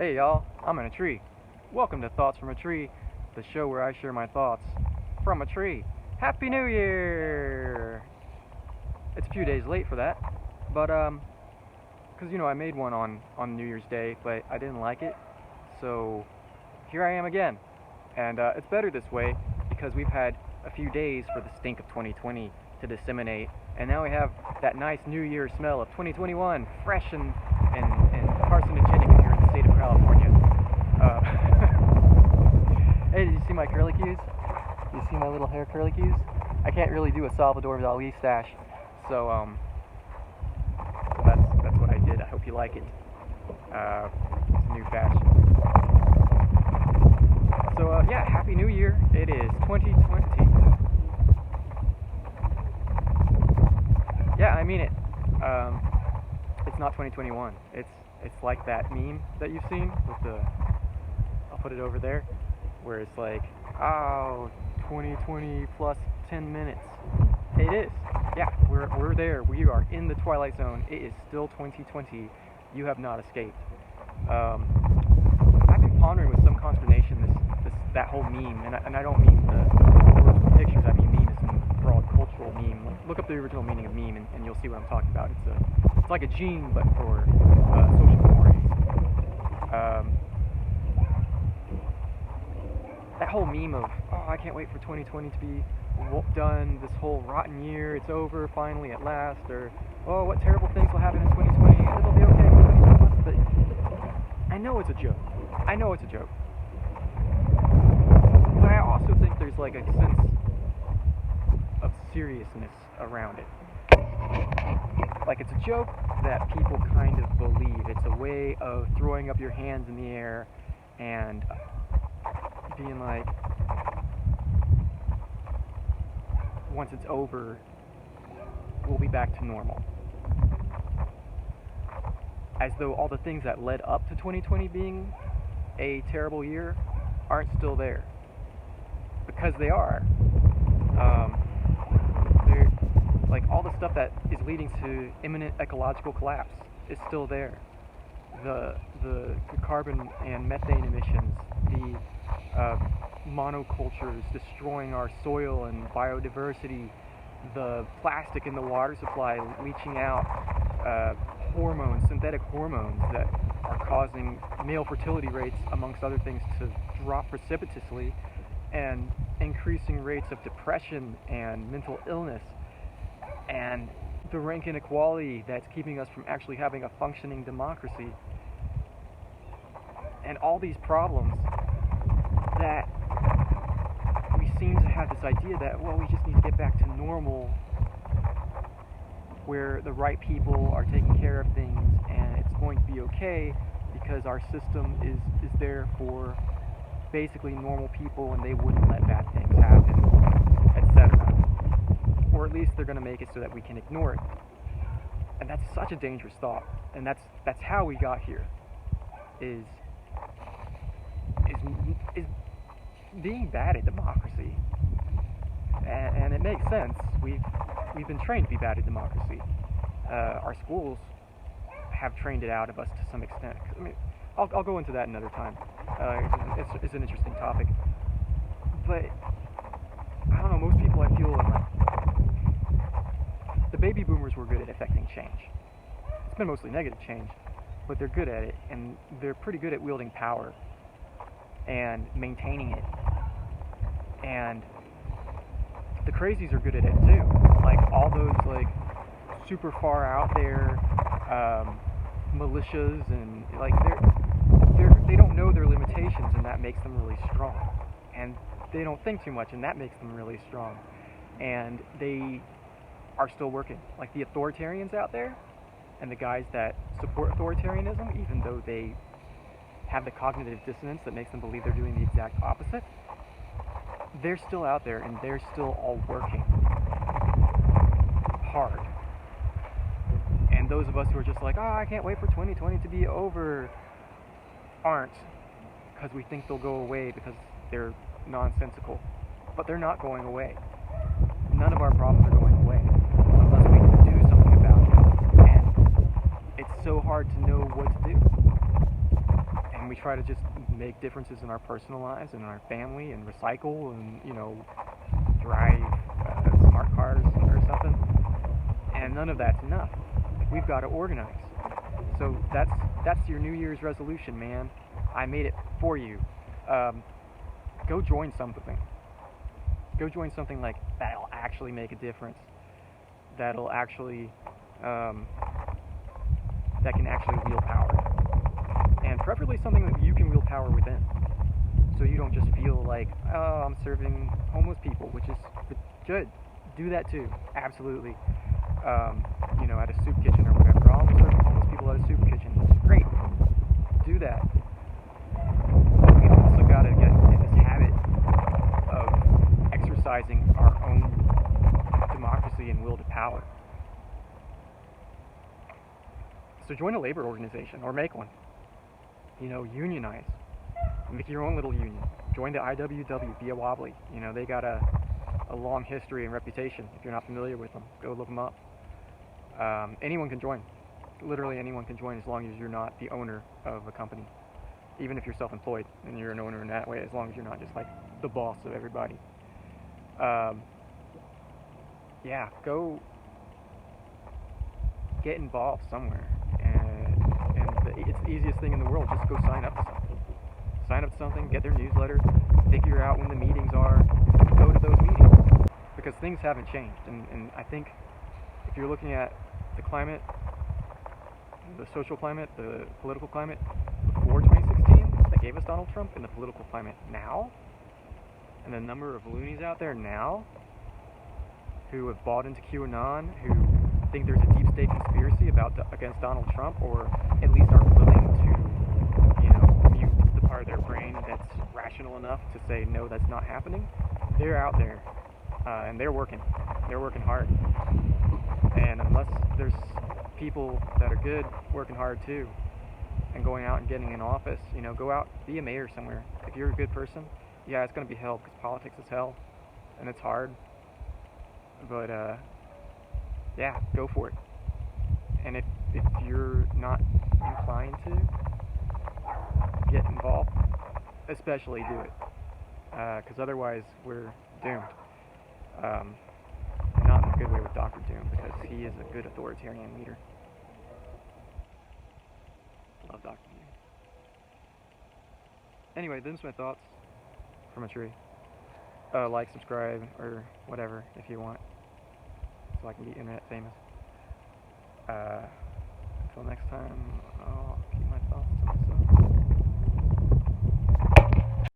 Hey y'all, I'm in a tree. Welcome to Thoughts from a Tree, the show where I share my thoughts from a tree. Happy New Year! It's a few days late for that, but because I made one on New Year's Day, but I didn't like it, so here I am again. And it's better this way because we've had a few days for the stink of 2020 to disseminate, and now we have that nice New Year smell of 2021, fresh and carcinogenic here in the state of California. Hey, did you see my curlicues? You see my little hair curlicues? I can't really do a Salvador Dali stash, so that's what I did. I hope you like it. It's a new fashion. So yeah, Happy New Year. It is 2020. Yeah, I mean it. It's not 2021. It's like that meme that you've seen with I'll put it over there, where it's like, oh, 2020 plus 10 minutes. It is. Yeah, we're there. We are in the Twilight Zone. It is still 2020. You have not escaped. I've been pondering with some consternation that whole meme, and I don't mean the pictures. I mean meme is a broad cultural meme. Look up the original meaning of meme, and you'll see what I'm talking about. It's like a gene, but for social mores. That whole meme of, oh, I can't wait for 2020 to be done, this whole rotten year, it's over, finally, at last, or, oh, what terrible things will happen in 2020, it'll be okay in 2021, but I know it's a joke. I know it's a joke. But I also think there's like a sense of seriousness around it. Like it's a joke that people kind of believe. It's a way of throwing up your hands in the air and being like, once it's over, we'll be back to normal. As though all the things that led up to 2020 being a terrible year aren't still there. Because they are. They're like all the stuff that is leading to imminent ecological collapse is still there. The carbon and methane emissions, the monocultures destroying our soil and biodiversity, the plastic in the water supply leaching out hormones, synthetic hormones that are causing male fertility rates, amongst other things, to drop precipitously, and increasing rates of depression and mental illness, and the rank inequality that's keeping us from actually having a functioning democracy, and all these problems that we seem to have this idea that, well, we just need to get back to normal, where the right people are taking care of things and it's going to be okay because our system is there for basically normal people and they wouldn't let bad things happen, etc. Or at least they're going to make it so that we can ignore it. And that's such a dangerous thought. And that's how we got here. Is being bad at democracy. And it makes sense. We've been trained to be bad at democracy. Our schools have trained it out of us to some extent. I mean, I'll go into that another time. It's an interesting topic. But I don't know, most people, I feel like the baby boomers were good at affecting change. It's been mostly negative change, but they're good at it, and they're pretty good at wielding power and maintaining it. And the crazies are good at it too. Like all those like super far out there militias, and like they don't know their limitations, and that makes them really strong. And they don't think too much, and that makes them really strong. And they are still working. Like the authoritarians out there, and the guys that support authoritarianism, even though they have the cognitive dissonance that makes them believe they're doing the exact opposite, they're still out there, and they're still all working hard. And those of us who are just like, oh, I can't wait for 2020 to be over, aren't, because we think they'll go away because they're nonsensical. But they're not going away. None of our problems are going away unless we do something about it. And it's so hard to know what to do. And we try to just make differences in our personal lives and in our family and recycle and, drive smart cars or something. And none of that's enough. We've got to organize. So that's your New Year's resolution, man. I made it for you. Go join something. Go join something like that'll actually make a difference. That'll actually that can actually wield power, and preferably something that you can wield power within. So you don't just feel like, oh, I'm serving homeless people, which is good. Do that too, absolutely. At a soup kitchen or whatever. I'm serving homeless people at a soup kitchen. Great. Do that. But we also got to get in this habit of exercising our own democracy and will to power. So join a labor organization or make one. Unionize. Make your own little union. Join the IWW. Be a wobbly. They got a long history and reputation. If you're not familiar with them, go look them up. Anyone can join. Literally anyone can join as long as you're not the owner of a company. Even if you're self-employed and you're an owner in that way, as long as you're not just like the boss of everybody. Go get involved somewhere. It's the easiest thing in the world. Just go sign up to something. Sign up to something, get their newsletter, figure out when the meetings are, go to those meetings. Because things haven't changed. And I think if you're looking at the climate, the social climate, the political climate before 2016 that gave us Donald Trump, and the political climate now, and the number of loonies out there now who have bought into QAnon, who think there's a deep state conspiracy against Donald Trump, or at least are willing to, mute the part of their brain that's rational enough to say, no, that's not happening. They're out there, and they're working. They're working hard. And unless there's people that are good, working hard too, and going out and getting in office, go out, be a mayor somewhere. If you're a good person, yeah, it's going to be hell, because politics is hell, and it's hard. But, go for it. And if you're not inclined to get involved, especially do it. Because otherwise, we're doomed. Not in a good way with Dr. Doom, because he is a good authoritarian leader. Love Dr. Doom. Anyway, them's my thoughts from a tree. Like, subscribe, or whatever, if you want, so I can be internet famous. Until next time,